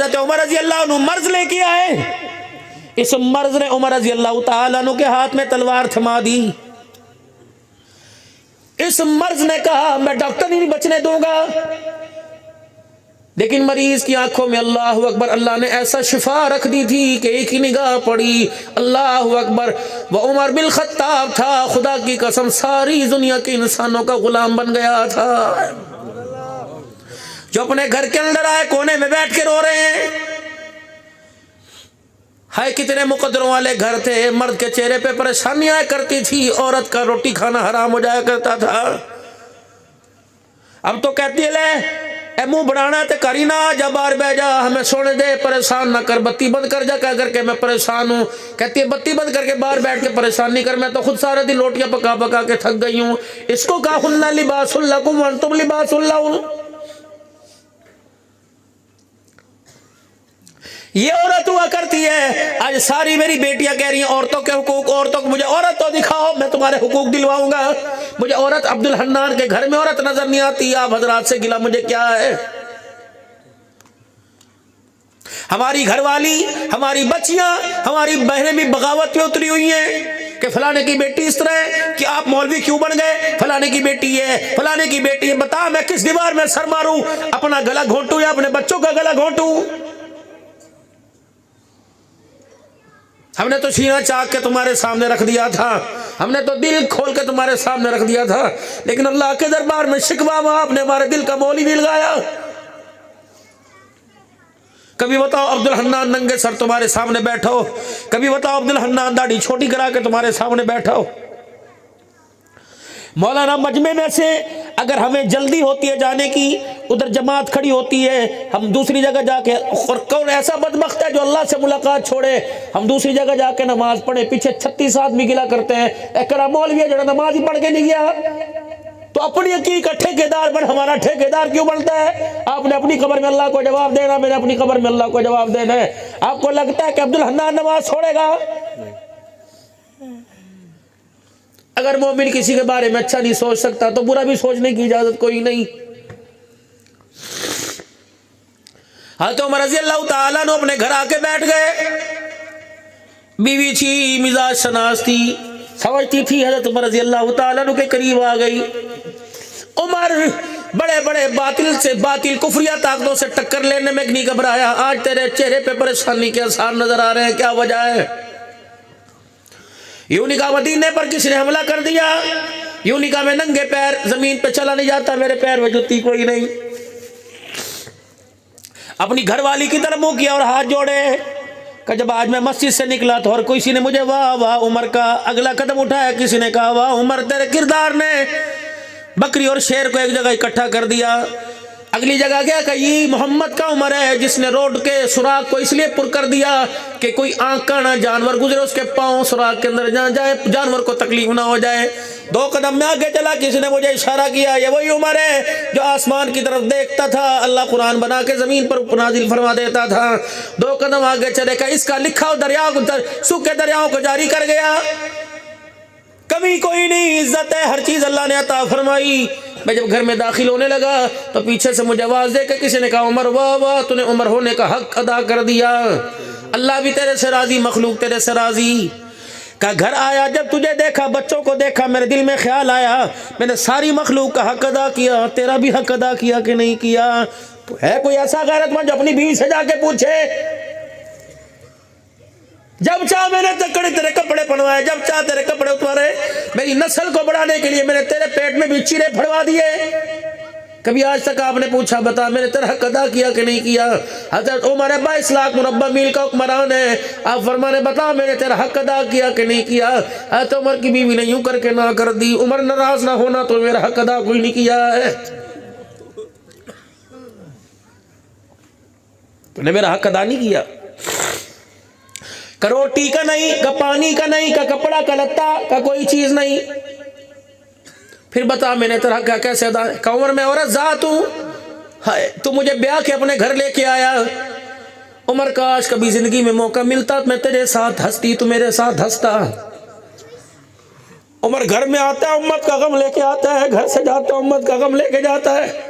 हजरत उमर रजी अल्लाह अन्हु मर्ज लेके आए। इस मर्ज ने उमर रजी अल्लाह तआला अन्हु के हाथ में तलवार थमा दी। इस मर्ज ने कहा मैं डॉक्टर नहीं बचने दूंगा, लेकिन मरीज की आंखों में अल्लाह अकबर, अल्लाह ने ऐसा शिफा रख दी थी कि एक ही निगाह पड़ी, अल्लाह अकबर, वह उमर बिन खत्ताब था। खुदा की कसम सारी दुनिया के इंसानों का गुलाम बन गया था, जो अपने घर के अंदर आए कोने में बैठ के रो रहे हैं। हाय कितने मुकद्दरों वाले घर थे, मर्द के चेहरे पे परेशानियां करती थी, औरत का रोटी खाना हराम हो जाया करता था। अब तो कहती है ले मुंह बढ़ाना ते करी ना, जब बाहर बह जा, हमें सोने दे, परेशान ना कर, बत्ती बंद कर जा, क्या करके मैं परेशान हूँ। कहती है बत्ती बंद करके बाहर बैठ के परेशान नहीं कर, मैं तो खुद सारा दिन रोटियां पका पका के थक गई हूँ। इसको कहा हुन्ना लिबासुल लकुम व अंतुम लिबासुल लहुन। ये औरत हुआ करती है। आज सारी मेरी बेटियां कह रही हैं औरतों के हुकूक, औरतों को, मुझे औरत तो दिखाओ, मैं तुम्हारे हुकूक दिलवाऊंगा। मुझे औरत, अब्दुल हन्नान के घर में औरत नजर नहीं आती। आप हजरात से गिला मुझे क्या है। हमारी घरवाली, हमारी बच्चियां, हमारी बहनें भी बगावत पे उतरी हुई हैं कि फलाने की बेटी इस तरह है, कि आप मौलवी क्यों बन गए, फलाने की बेटी है, फलाने की बेटी है। बता मैं किस दीवार में सर मारूं, अपना गला घोंटू या अपने बच्चों का गला घोंटू। हमने तो सीना चाक के तुम्हारे सामने रख दिया था, हमने तो दिल खोल के तुम्हारे सामने रख दिया था, लेकिन अल्लाह के दरबार में शिकवा आपने हमारे दिल का मोल ही नहीं लगाया। कभी बताओ अब्दुल हन्नान नंगे सर तुम्हारे सामने बैठो, कभी बताओ अब्दुल हन्नान दाढ़ी छोटी करा के तुम्हारे सामने बैठो। मौलाना मजमे में से अगर हमें जल्दी होती है जाने की, उधर जमात खड़ी होती है, हम दूसरी जगह जाके, और कौन ऐसा बदबख्त है जो अल्लाह से मुलाकात छोड़े, हम दूसरी जगह जाके नमाज पढ़े, पीछे 36 आदमी गिला करते हैं एकरा मौलवी जो नमाज ही पढ़ के नहीं गया। तो अपनी हकीक का ठेकेदार बन, हमारा ठेकेदार क्यों बनता है। आपने अपनी कब्र में अल्लाह को जवाब देना, मैंने अपनी कब्र में अल्लाह को जवाब देना है। आपको लगता है कि अब्दुल हन्नान नमाज छोड़ेगा? अगर मोमिन किसी के बारे में अच्छा नहीं सोच सकता तो बुरा भी सोचने की इजाजत कोई नहीं। हज़रत उमर रज़ी अल्लाह ताला ने अपने घर आके बैठ गए। बीवी थी, मिजाज शनास थी, समझती थी। हज़रत उमर रज़ी अल्लाह ताला के करीब आ गई। उमर बड़े बड़े बातिल से, बातिल कुफरिया ताकतों से टक्कर लेने में नहीं घबराया। आज तेरे चेहरे पे परेशानी के आसार नजर आ रहे हैं, क्या वजह है? यूं निकाह मदीने पर किसी ने हमला कर दिया। यूं निकाह में नंगे पैर जमीन पे चला नहीं जाता, मेरे पैर में जुत्ती कोई नहीं। अपनी घरवाली की तरफ मुंह किया और हाथ जोड़े कि जब आज मैं मस्जिद से निकला तो और किसी ने मुझे वाह वाह उमर का अगला कदम उठाया। किसी ने कहा वाह उमर, तेरे किरदार ने बकरी और शेर को एक जगह इकट्ठा कर दिया। अगली जगह क्या कही, मोहम्मद का उमर है जिसने रोड के सुराख को इसलिए पुर कर दिया कि कोई आंख का ना जानवर गुजरे उसके पांव सुराख के अंदर जा जाए, जानवर को तकलीफ ना हो जाए। 2 कदम में आगे चला, किसी ने मुझे इशारा किया, ये वही उमर है जो आसमान की तरफ देखता था, अल्लाह कुरान बना के जमीन पर नाजिल फरमा देता था। 2 कदम आगे चले का इसका लिखा दरिया सूखे दरियाओं को जारी कर गया। कभी कोई नहीं, इज्जत है, हर चीज अल्लाह ने अता फरमाई। मैं जब घर में दाखिल होने लगा तो पीछे से मुझे आवाज दे के किसी ने कहा उमर वाह वाह, तूने उमर होने का हक अदा कर दिया, अल्लाह भी तेरे से राजी, मखलूक तेरे से राजी। का घर आया, जब तुझे देखा, बच्चों को देखा, मेरे दिल में ख्याल आया, मैंने सारी मखलूक का हक अदा किया, तेरा भी हक अदा किया कि नहीं किया। तो है कोई ऐसा गैरतमंद जो अपनी बीवी से जाके पूछे? जब चाह मैंने तेरे कपड़े पहनवाए, जब चाह तेरे कपड़े उतारे, मेरी नस्ल को बढ़ाने के लिए मैंने तेरे पेट में भी चीरे फड़वा दिए। कभी आज तक आपने पूछा बता मैंने तेरा हक अदा किया कि नहीं किया? हज़रत उमर 22 लाख मुरब्बा मील का हुक्मरान है, आप फरमाने बता मैंने तेरा हक अदा किया कि नहीं किया? हज़रत उमर की बीवी ने यूं करके ना कर दी, उमर नाराज ना होना तो मेरा हक अदा कोई नहीं किया है, तूने मेरा हक अदा नहीं किया। का रोटी का नहीं, का पानी का नहीं, का कपड़ा का लत्ता का कोई चीज नहीं, फिर बता मैंने तेरा हक कैसे अदा? का उमर मैं औरत जात हूं, तू मुझे ब्याह के अपने घर लेके आया। उमर काश कभी जिंदगी में मौका मिलता मैं तेरे साथ हंसती, तू मेरे साथ हंसता। उमर घर में आता है, उम्मत का गम लेके आता है, घर से जाता है, उम्मत का गम लेके जाता है।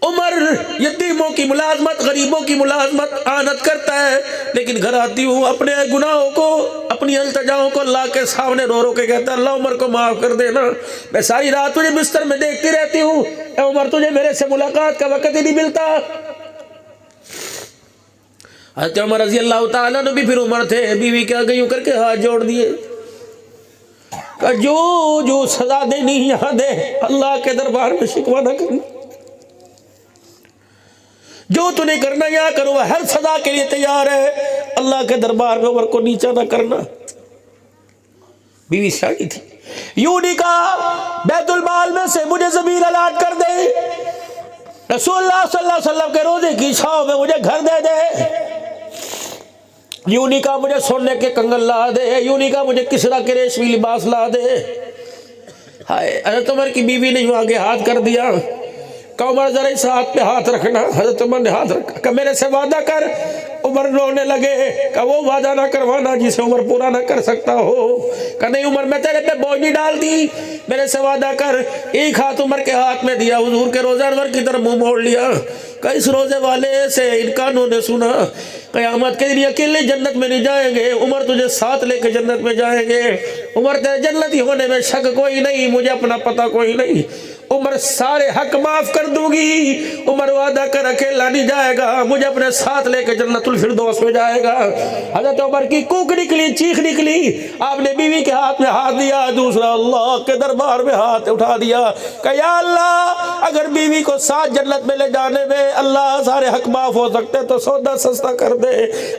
उमर यतीमों की मुलाजमत, गरीबों की मुलाजमत आनत करता है, लेकिन घर आती हूँ अपने गुनाहों को, अपनी अल्तजाओं को अल्लाह के सामने रो रो के कहता है, अल्लाह उमर को माफ कर देना। मैं सारी रात तुझे बिस्तर में देखती रहती हूँ, उमर तुझे मेरे से मुलाकात का वक्त ही नहीं मिलता। हज़रत उमर रज़ी अल्लाह ताला ने भी फिर उमर थे, बीवी क्या गई करके हाथ जोड़ दिए, जो जो सजा देनी यहाँ दे, अल्लाह के दरबार में शिकवा न करना, जो तूने करना यहाँ करो, हर सजा के लिए तैयार है, अल्लाह के दरबार में उमर को नीचा ना करना। बीवी शादी थी, यूं नहीं कहा बैतुल माल में से मुझे जमीन अलाट कर दे, रसूलुल्लाह सल्लल्लाहु अलैहि वसल्लम के रोजे की छांव में मुझे घर दे दे, यूं नहीं कहा मुझे सोने के कंगन ला दे, यूं नहीं कहा मुझे किसरा के रेशमी लिबास ला दे। हाय, हज़रत उमर की बीवी ने यूं आगे हाथ कर दिया, कहा उमर जरा इस हाथ पे हाथ रखना। हज़रत उमर ने हाथ रखा, कहा मेरे से वादा कर। उमर रोने लगे, कहा वो वादा ना करवाना जिसे उमर पूरा ना कर सकता हो। कहा नहीं उमर, मैं तेरे पे बोझ नहीं डालती, मेरे से वादा कर। एक हाथ उमर के हाथ में दिया, हुजूर के रोज़ा अनवर की तरफ मुंह मोड़ लिया। कहा इस रोजे वाले से इन कानों ने सुना क़यामत के दिन अकेले जन्नत में नहीं जाएंगे, उमर तुझे साथ लेके जन्नत में जाएंगे। उमर तेरे जन्नती होने में शक कोई नहीं, मुझे अपना पता कोई नहीं। उमर सारे हक माफ कर दूंगी, उमर वादा कर अकेला नहीं जाएगा, मुझे अपने साथ लेके जन्नतुल फिरदौस में जाएगा। हज़रत उमर की कूक निकली, चीख निकली, आपने बीवी के हाथ में हाथ दिया, दूसरा अल्लाह के दरबार में हाथ उठा दिया। कहा या अल्लाह, अगर बीवी को साथ जन्नत में ले जाने में अल्लाह सारे हक माफ हो सकते तो सौदा सस्ता कर दे,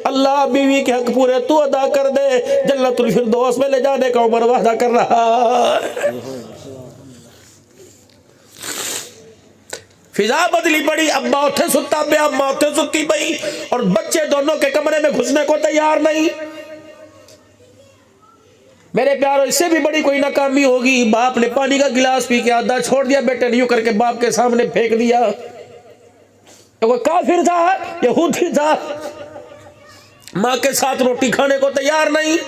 अल्लाह बीवी के हक पूरे तू अदा कर दे, जन्नतुल फिरदौस में ले जाने का उमर वादा कर रहा है। फिजा बदली पड़ी, अब्बा उठे सुता पे, अम्मा उठे सुती पई, और बच्चे दोनों के कमरे में घुसने को तैयार नहीं। मेरे प्यारों, इससे भी बड़ी कोई नाकामी होगी। बाप ने पानी का गिलास पी के आधा छोड़ दिया, बेटे ने यूं करके बाप के सामने फेंक दिया। तो कोई काफिर था, यहूदी था, माँ के साथ रोटी खाने को तैयार नहीं।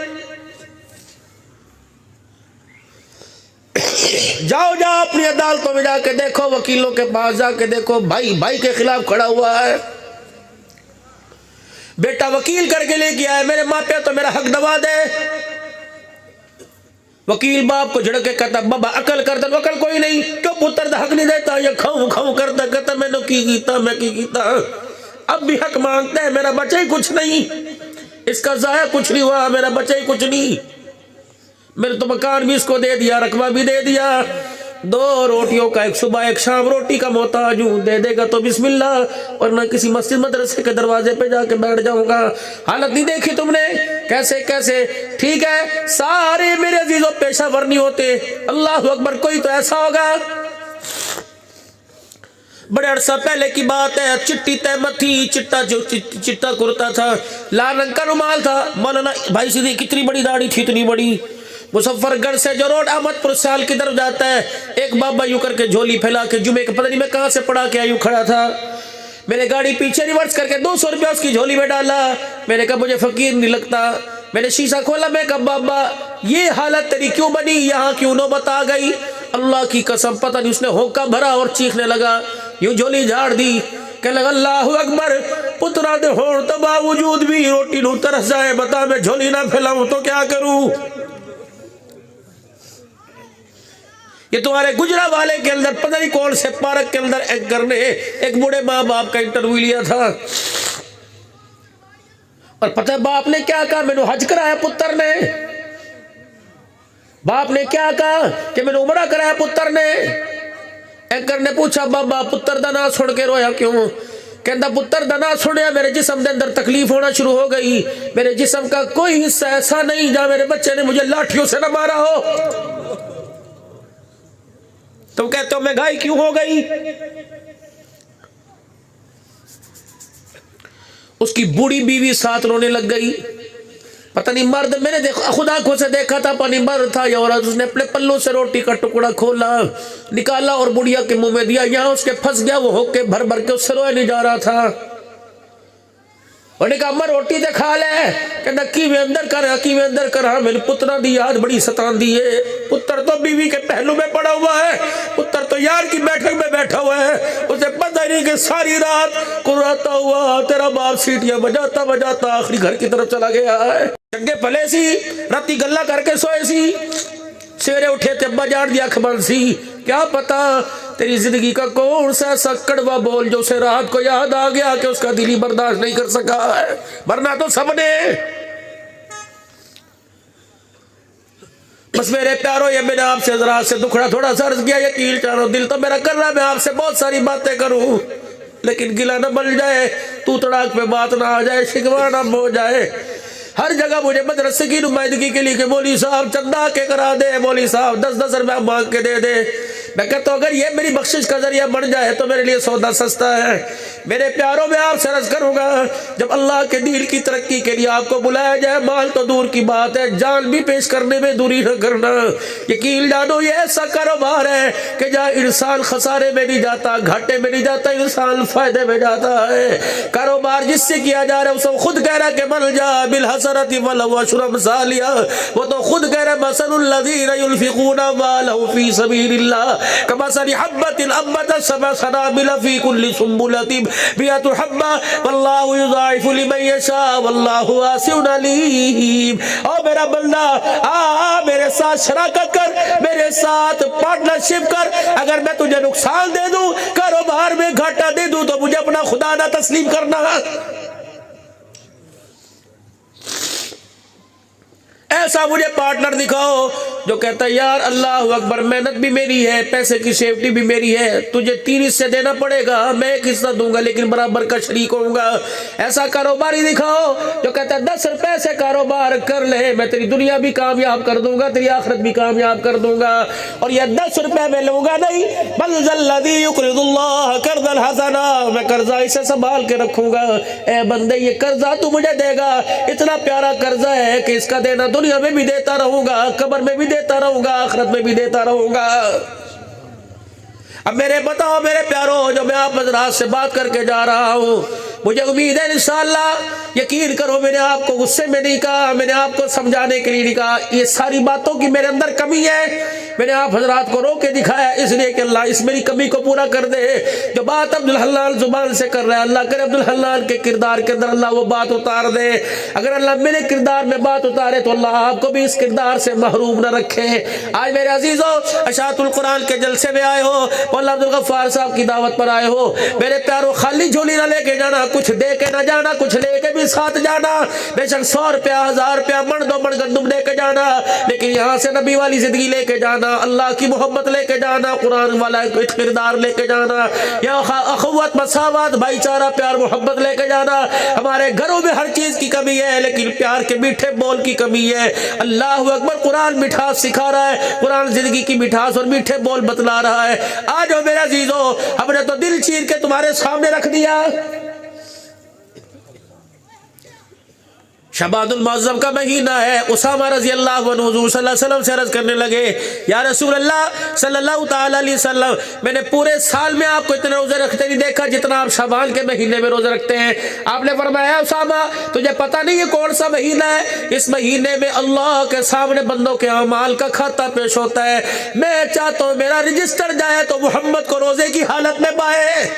जाओ जाओ अपनी अदालतों में जाके देखो, वकीलों के पास जाके देखो, भाई भाई के खिलाफ खड़ा हुआ है। बेटा वकील करके लेके आया, मेरे माँ पे तो मेरा हक दबा दे। वकील बाप को झड़के कहता, बाबा अकल करता, अकल कोई नहीं, क्यों पुत्र हक नहीं देता, ये खाऊं खाऊं करता कहता मैंने की कीता, मैं की कीता। अब भी हक मांगता है, मेरा बच्चा ही कुछ नहीं, इसका जाया कुछ नहीं हुआ, मेरा बच्चा ही कुछ नहीं, मैंने तो मकान भी इसको दे दिया, रकबा भी दे दिया, 2 रोटियों का एक सुबह एक शाम रोटी का मोहताज हूं, दे देगा तो बिस्मिल्लाह, वरना किसी मस्जिद मदरसे के दरवाजे पे जाके बैठ जाऊंगा। हालत नहीं देखी तुमने, कैसे कैसे, ठीक है सारे मेरे अजीजों पेशावर नहीं होते, अल्लाह अकबर, कोई तो ऐसा होगा। बड़े अरसा पहले की बात है, चिट्टी तहमत थी, चिट्टा कुर्ता था, लाल रंग का रुमाल था, मौलाना भाई सीधी कितनी बड़ी दाढ़ी थी, इतनी बड़ी। मुजफ्फरगढ़ से जो रोड अहमदपुर साल की तरफ जाता है, एक बाबा यूं करके झोली फैला के जुमे के पता नहीं मैं कहां से पड़ा के यूं खड़ा था, मैंने गाड़ी पीछे रिवर्स करके 200 रुपया उसकी झोली में डाला। मैंने कहा मुझे फकीर नहीं लगता, मैंने शीशा खोला, मैं कहा बाबा ये हालत तेरी क्यों बनी, यहाँ क्यों नौबत आ गई। अल्लाह की कसम पता नहीं उसने होका भरा और चीखने लगा, यूं झोली झाड़ दी, कहने लगा अल्लाहु अकबर, पुत्रा दे होने तो बावजूद भी रोटी नू तरस जाए, बता मैं झोली ना फैलाऊं तो क्या करूं। ये तुम्हारे गुजरा वाले के अंदर पता नहीं कौन से पार्क के अंदर एंकर ने एक बूढ़े माँ बाप का इंटरव्यू लिया था, और पता है बाप ने क्या कहा, मैंने हज कराया पुत्र ने, बाप ने क्या कहा कि मैंने उमरा कराया पुत्र ने। एंकर ने पूछा बाबा पुत्र दा ना सुन के रोया क्यों, कहता पुत्र दा ना सुनिया मेरे जिस्म के अंदर तकलीफ होना शुरू हो गई, मेरे जिस्म का कोई हिस्सा ऐसा नहीं जहां मेरे बच्चे ने मुझे लाठियों से न मारा हो। तुम कहते हो मैं घाई क्यों हो गई। उसकी बूढ़ी बीवी साथ रोने लग गई, पता नहीं मर्द, मैंने देखा खुद आंखों से देखा था, पानी मर्द था या औरत, उसने अपने पल्लों से रोटी का टुकड़ा खोला निकाला और बुढ़िया के मुंह में दिया, यहां उसके फंस गया, वो होके भर भर के उससे रोया नहीं जा रहा था। उन्हें कहा अम्मा रोटी तो खा ले, कहना की में अंदर कर। हाँ मेरे पुत्र की याद बड़ी सतांदी है। पुत्र तो बीवी के पहलू में पड़ा हुआ है, पुत्र तो यार की बैठक में बैठा हुआ है, उसे पता नहीं कि सारी रात कुर्राता हुआ तेरा बाप सीटियां बजाता बजाता आखिरी घर की तरफ चला गया है। चंगे भले सी राती गल्ला करके सोए सी, सवेरे उठे ते अब्बा जान दी अख बंद सी। क्या पता तेरी जिंदगी का कौन सा ऐसा कड़वा बोल जो उसे रात को याद आ गया कि उसका दिल ही बर्दाश्त नहीं कर सका है। मरना तो सबने। बस मेरे प्यारो, ये मैंने आपसे जरा से दुखड़ा थोड़ा सा अर्ज किया, यकीन चारो दिल तो मेरा कर रहा है मैं आपसे बहुत सारी बातें करूं, लेकिन गिला न बन जाए, तू तड़ाक पे बात ना आ जाए, शिकवा ना हो जाए। हर जगह मुझे मदरसे की नुमाइंदगी के लिए कि मौली साहब चंदा के करा दे, मौली साहब 10-10 रुपया मांग के दे दे। मैं कहता हूं अगर ये मेरी बख्शिश का जरिया बन जाए तो मेरे लिए सौदा सस्ता है। मेरे प्यारों में आपसे अर्ज करूंगा, जब अल्लाह के दीन की तरक्की के लिए आपको बुलाया जाए, माल तो दूर की बात है, जान भी पेश करने में दूरी न करना। यकीन जानो ये ऐसा कारोबार है कि जहाँ इंसान खसारे में नहीं जाता, घाटे में नहीं जाता, इंसान फायदे में जाता है। कारोबार जिससे किया जा रहा है उसको खुद कह रहा है कि मल जा बिल हसरती वलहु अशरम सालिया, वो तो खुद कह रहा है मसलुल लज़ीना युनफिकूना मालहु फी सबीलिल्लाह कमसली हब्बतिन अम्बतत सबअ सनाबिल फी कुल्ली सुंबुलतिन मिअतु हब्बा वल्लाहु युज़ाइफु लिमन यशा वल्लाहु वासिउन अलीम। ओ मेरा बंदा आ मेरे साथ शराकत कर, मेरे साथ पार्टनरशिप कर। अगर मैं तुझे नुकसान दे दूं, कारोबार में घाटा दे दूं, तो मुझे अपना खुदा ना तस्लीम करना। ऐसा मुझे पार्टनर दिखाओ जो कहता है यार अल्लाह अकबर, मेहनत भी मेरी है, पैसे की सेफ्टी भी मेरी है, तुझे 3 हिस्से देना पड़ेगा, मैं 1 हिस्सा दूंगा लेकिन बराबर का शरीक होऊंगा। ऐसा कारोबारी दिखाओ जो कहता है 10 रुपए से कारोबार कर ले, मैं तेरी दुनिया भी कामयाब कर दूंगा, तेरी आखिरत भी कामयाब कर दूंगा। और यह 10 रुपए में लूंगा नहीं, बल्लज़ी युक़रिदुल्लाह कर्ज़न हसना, मैं कर्जा इसे संभाल के रखूंगा। ए बंदे ये कर्जा तू मुझे देगा, इतना प्यारा कर्जा है कि इसका देना दुनिया में भी देता रहूंगा, कब्र में भी देता रहूंगा, आखिरत में भी देता रहूंगा। अब मेरे बताओ मेरे प्यारो, जो मैं आप हज़रात से बात करके जा रहा हूं, मुझे उम्मीद है इंशाअल्लाह, यकीन करो मैंने आपको गुस्से में नहीं कहा, मैंने आपको समझाने के लिए नहीं कहा। ये सारी बातों की मेरे अंदर कमी है, मैंने आप हजरात को रोक के दिखाया इसलिए कि अल्लाह इस मेरी कमी को पूरा कर दे। जो बात अब्दुल हन्नान जुबान से कर रहा है, अल्लाह करे अब्दुल हन्नान के किरदार के अंदर अल्लाह वो बात उतार दे। अगर अल्लाह मेरे किरदार में बात उतारे तो अल्लाह आपको भी इस किरदार से महरूम न रखे। आज मेरे अजीजों, अशातुल कुरान के जलसे में आए हो, मौलाना अब्दुल गफ्फार साहब की दावत पर आए हो, मेरे प्यारों खाली झोली ना लेके जाना, कुछ दे के ना जाना, कुछ लेके भी साथ जाना। बेशक 100 रुपया 1000 रुपया मन 2 मन गंदुम लेके जाना, लेकिन यहाँ से नबी वाली जिंदगी लेके जाना, अल्लाह की मोहब्बत लेके जाना, कुरान वाला किरदार लेके जाना, या अखुवत मसावत भाईचारा प्यार मोहब्बत लेके जाना। हमारे घरों में हर चीज की कमी है लेकिन प्यार के मीठे बोल की कमी है। अल्लाह अकबर, कुरान मिठास सिखा रहा है, कुरान जिंदगी की मिठास और मीठे बोल बतला रहा है। आज हो मेरा अजीजों, हमने तो दिल चीर के तुम्हारे सामने रख दिया। शबानुल मुअज़्ज़म का महीना है, उसामा रज़ी अल्लाहु अन्हु हुज़ूर सल्लल्लाहु अलैहि वसल्लम से अर्ज़ करने लगे, या रसूल अल्लाह सल्लल्लाहु ताला अलैहि वसल्लम, मैंने पूरे साल में आपको इतने रोजे रखते नहीं देखा जितना आप शबान के महीने में रोजे रखते हैं। आपने फरमाया उसामा तुझे पता नहीं है कौन सा महीना है? इस महीने में अल्लाह के सामने बंदों के अमाल का खाता पेश होता है। मैं चाहता हूँ मेरा रजिस्टर जाए तो मोहम्मद को रोजे की हालत में पाए।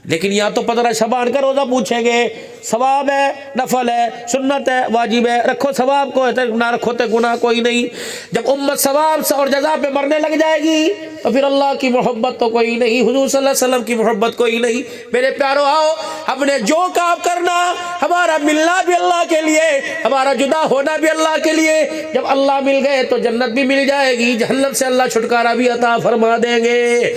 लेकिन या तो 15 शबान का रोजा पूछेंगे, सवाब है, नफल है, सुन्नत है, वाजिब है, रखो सवाब को, ना रखो तो गुनाह कोई नहीं। जब उम्मत सवाब और जज़ा पे मरने लग जाएगी तो फिर अल्लाह की मोहब्बत तो कोई नहीं, हुजूर सल्लल्लाहु अलैहि वसल्लम की मोहब्बत कोई नहीं। मेरे प्यारो आओ, हमने जो काम करना, हमारा मिलना भी अल्लाह के लिए, हमारा जुदा होना भी अल्लाह के लिए। जब अल्लाह मिल गए तो जन्नत भी मिल जाएगी, जहन्नम से अल्लाह छुटकारा भी अता फरमा देंगे।